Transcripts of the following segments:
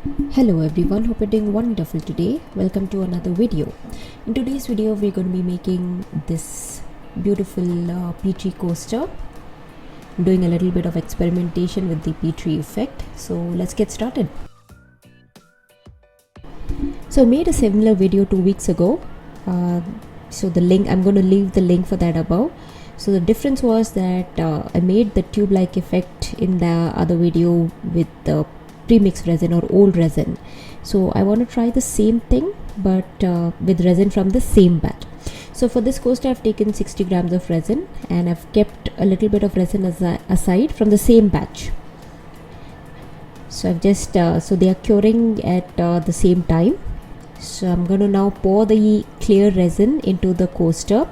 Hello everyone, hope you're doing wonderful today. Welcome to another video. In today's video we're going to be making this beautiful Petri coaster. I'm doing a little bit of experimentation with the Petri effect, so let's get started. So I made a similar video 2 weeks ago, so the link, I'm going to leave the link for that above. So the difference was that I made the tube like effect in the other video with the pre-mixed resin or old resin. So I want to try the same thing but with resin from the same batch. So for this coaster I've taken 60 grams of resin and I've kept a little bit of resin aside from the same batch. So I've just so they are curing at the same time. So I'm going to now pour the clear resin into the coaster.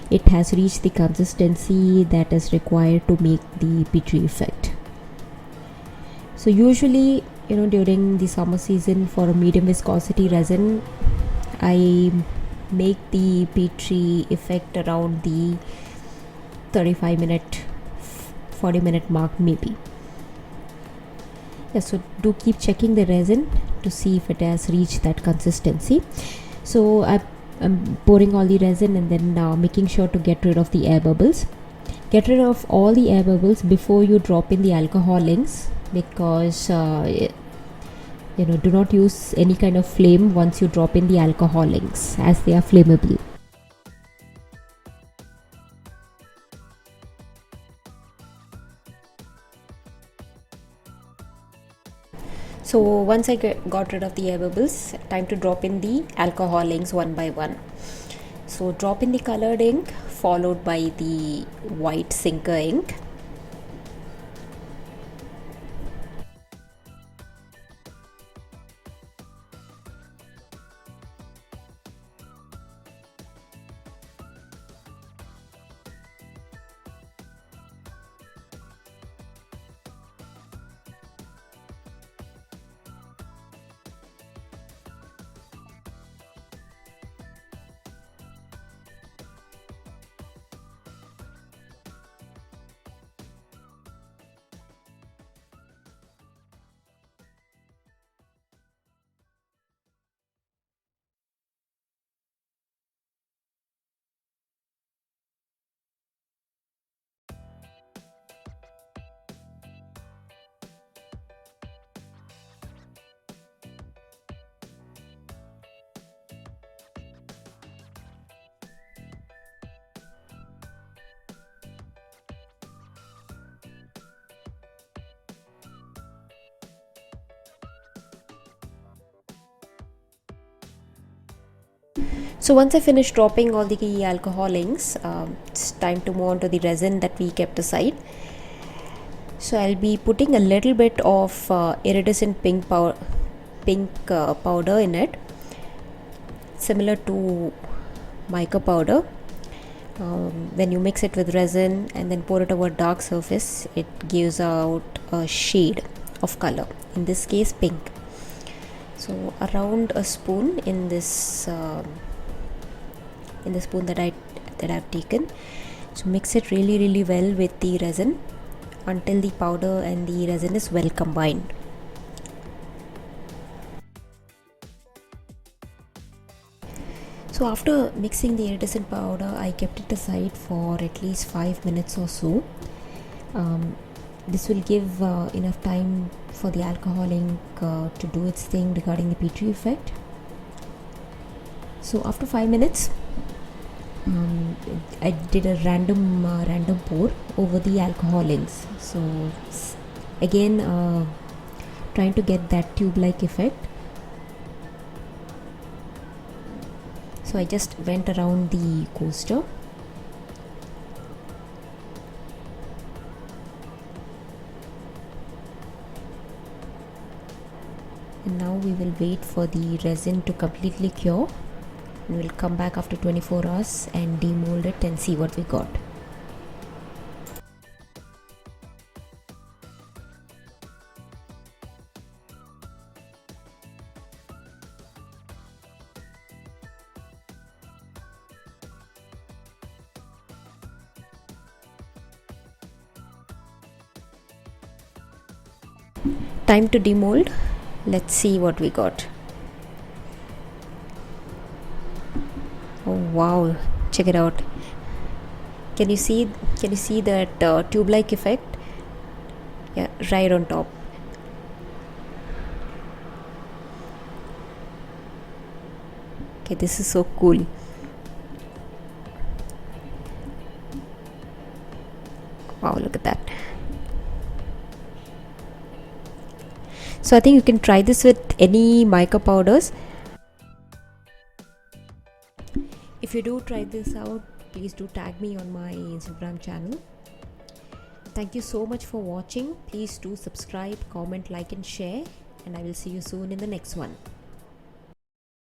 It has reached the consistency that is required to make the Petri effect. So usually, during the summer season for a medium viscosity resin, I make the Petri effect around the 35-minute, 40-minute mark maybe. Yeah, so do keep checking the resin to see if it has reached that consistency. So I'm pouring all the resin and then making sure to get rid of the air bubbles. Get rid of all the air bubbles before you drop in the alcohol inks, because do not use any kind of flame once you drop in the alcohol inks, as they are flammable. So once I got rid of the air bubbles, time to drop in the alcohol inks one by one. So drop in the colored ink followed by the white sinker ink. So once I finish dropping all the alcohol inks, it's time to move on to the resin that we kept aside. So I'll be putting a little bit of iridescent pink powder in it, similar to mica powder. When you mix it with resin and then pour it over a dark surface, it gives out a shade of color, in this case pink. So around a spoon in this spoon that I've taken. So mix it really well with the resin until the powder and the resin is well combined. So after mixing the iridescent powder, I kept it aside for at least 5 minutes or so. This will give enough time for the alcohol ink to do its thing regarding the Petri effect. So after 5 minutes, I did a random pour over the alcohol inks. So again, trying to get that tube-like effect. So I just went around the coaster. And now we will wait for the resin to completely cure. And we'll come back after 24 hours and demold it and see what we got. Time to demold. Let's see what we got. Oh wow, check it out. Can you see that tube like effect? Yeah, right on top. Okay, this is so cool. Wow, look at that. So I think you can try this with any mica powders. If you do try this out, please do tag me on my Instagram channel. Thank you so much for watching. Please do subscribe, comment, like and share, and I will see you soon in the next one.